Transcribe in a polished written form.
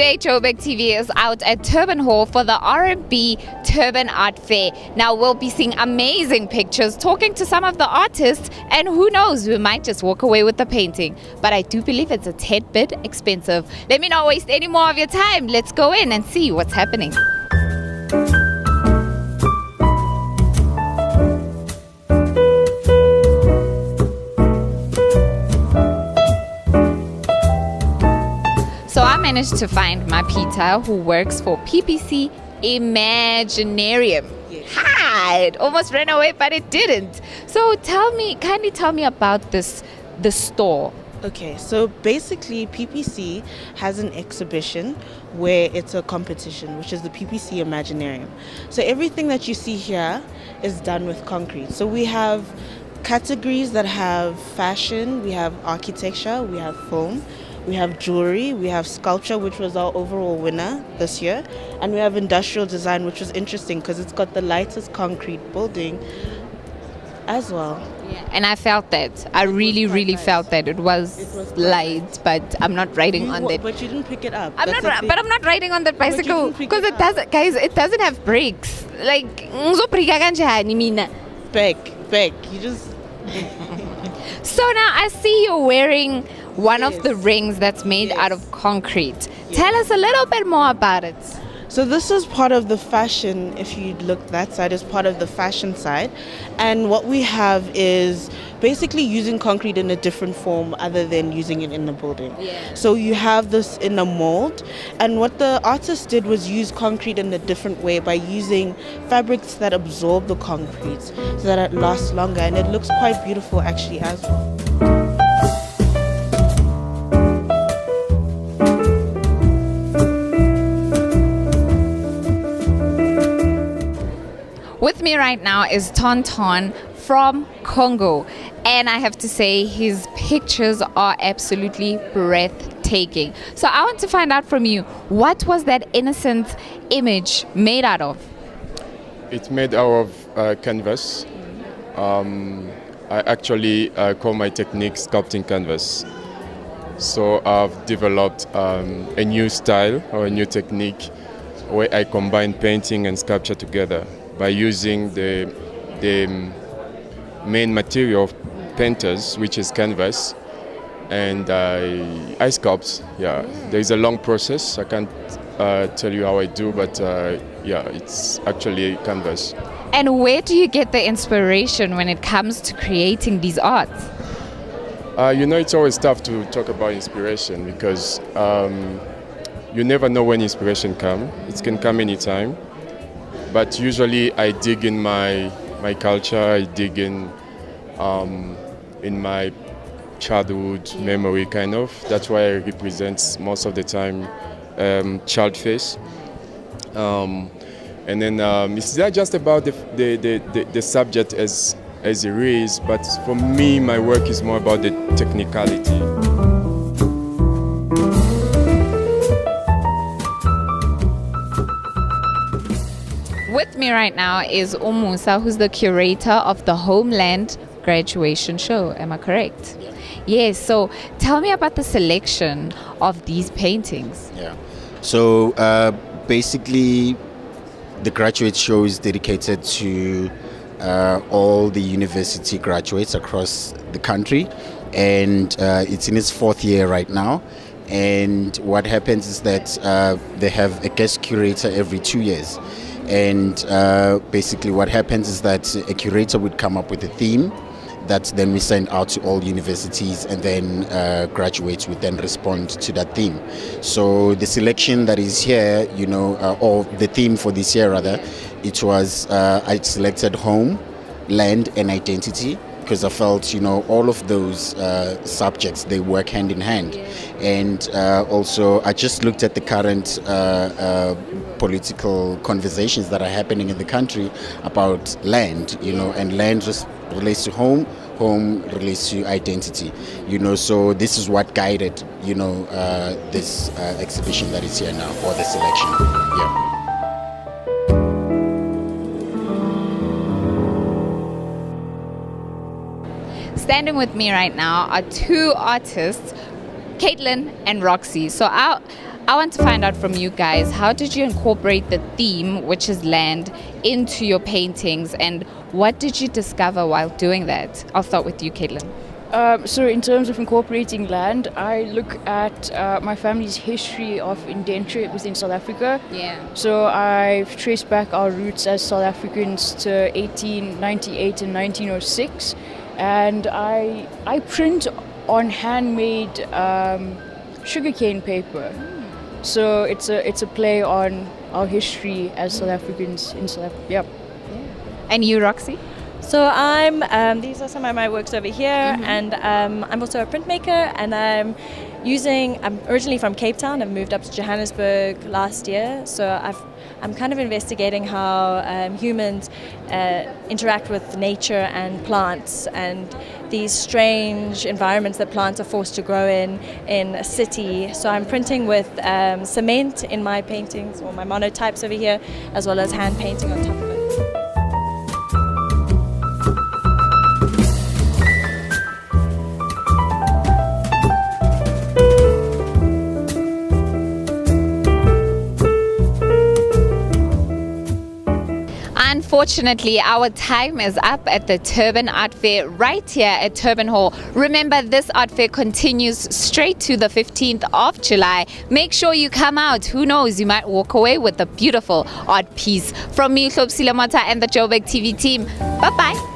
Today, Joburg TV is out at Turbine Hall for the RMB Turbine Art Fair. Now, we'll be seeing amazing pictures, talking to some of the artists, and who knows, we might just walk away with the painting. But I do believe it's a tad bit expensive. Let me not waste any more of your time. Let's go in and see what's happening. So I managed to find my Peter, who works for PPC Imaginarium. Yes. Hi! It almost ran away, but it didn't. So kindly tell me about the store. Okay, so basically PPC has an exhibition where it's a competition, which is the PPC Imaginarium. So everything that you see here is done with concrete. So we have categories that have fashion, we have architecture, we have film, we have jewelry, we have sculpture, which was our overall winner this year, and we have industrial design, which was interesting because it's got the lightest concrete building as well. Yeah, and I felt that. I really felt that it was light, but I'm not riding on that. But you didn't pick it up. I'm not riding on that bicycle because it doesn't have brakes. Like Back. You just. So now I see you're wearing one of the rings that's made out of concrete. Tell us a little bit more about it. So this is part of the fashion, if you look that side, is part of the fashion side. And what we have is basically using concrete in a different form other than using it in the building. Yeah. So you have this in a mold. And what the artist did was use concrete in a different way by using fabrics that absorb the concrete so that it lasts longer. And it looks quite beautiful actually as well. With me right now is Tonton from Congo, and I have to say his pictures are absolutely breathtaking. So I want to find out from you, what was that innocent image made out of? It's made out of canvas. I actually call my technique sculpting canvas. So I've developed a new style or a new technique where I combine painting and sculpture together by using the main material of painters, which is canvas, and I sculpt. Yeah, there's a long process. I can't tell you how I do, but it's actually canvas. And where do you get the inspiration when it comes to creating these arts? It's always tough to talk about inspiration because you never know when inspiration comes. It can come anytime. But usually I dig in my culture, I dig in my childhood memory kind of. That's why I represent most of the time child face. And then it's not just about the subject as it is, but for me my work is more about the technicality. With me right now is Umusa, who's the curator of the Homeland Graduation Show. Am I correct? Yes. So tell me about the selection of these paintings. Yeah. So basically, the graduate show is dedicated to all the university graduates across the country, and it's in its fourth year right now. And what happens is that they have a guest curator every 2 years. And basically what happens is that a curator would come up with a theme that then we send out to all universities, and then graduates would then respond to that theme. So the selection that is here, or the theme for this year rather, it was I selected home, land and identity, because I felt, all of those subjects, they work hand in hand. And also I just looked at the current political conversations that are happening in the country about land, and land just relates to home relates to identity, so this is what guided, this exhibition that is here now, or the selection. Yeah. Standing with me right now are two artists, Caitlin and Roxy. So I want to find out from you guys, how did you incorporate the theme, which is land, into your paintings, and what did you discover while doing that? I'll start with you, Caitlin. So in terms of incorporating land, I look at my family's history of indenture within South Africa. Yeah. So I've traced back our roots as South Africans to 1898 and 1906, and I print on handmade sugarcane paper. So it's a play on our history as South Africans in South Africa. Yep. And you, Roxy? So these are some of my works over here, and I'm also a printmaker, and I'm originally from Cape Town. I moved up to Johannesburg last year, so I'm kind of investigating how humans interact with nature and plants, and these strange environments that plants are forced to grow in a city. So I'm printing with cement in my paintings, or my monotypes over here, as well as hand painting on top of it. Unfortunately, our time is up at the Turbine Art Fair right here at Turbine Hall. Remember, this art fair continues straight to the 15th of July. Make sure you come out. Who knows, you might walk away with a beautiful art piece. From me, Hlopsile Mota and the Joburg TV team. Bye-bye.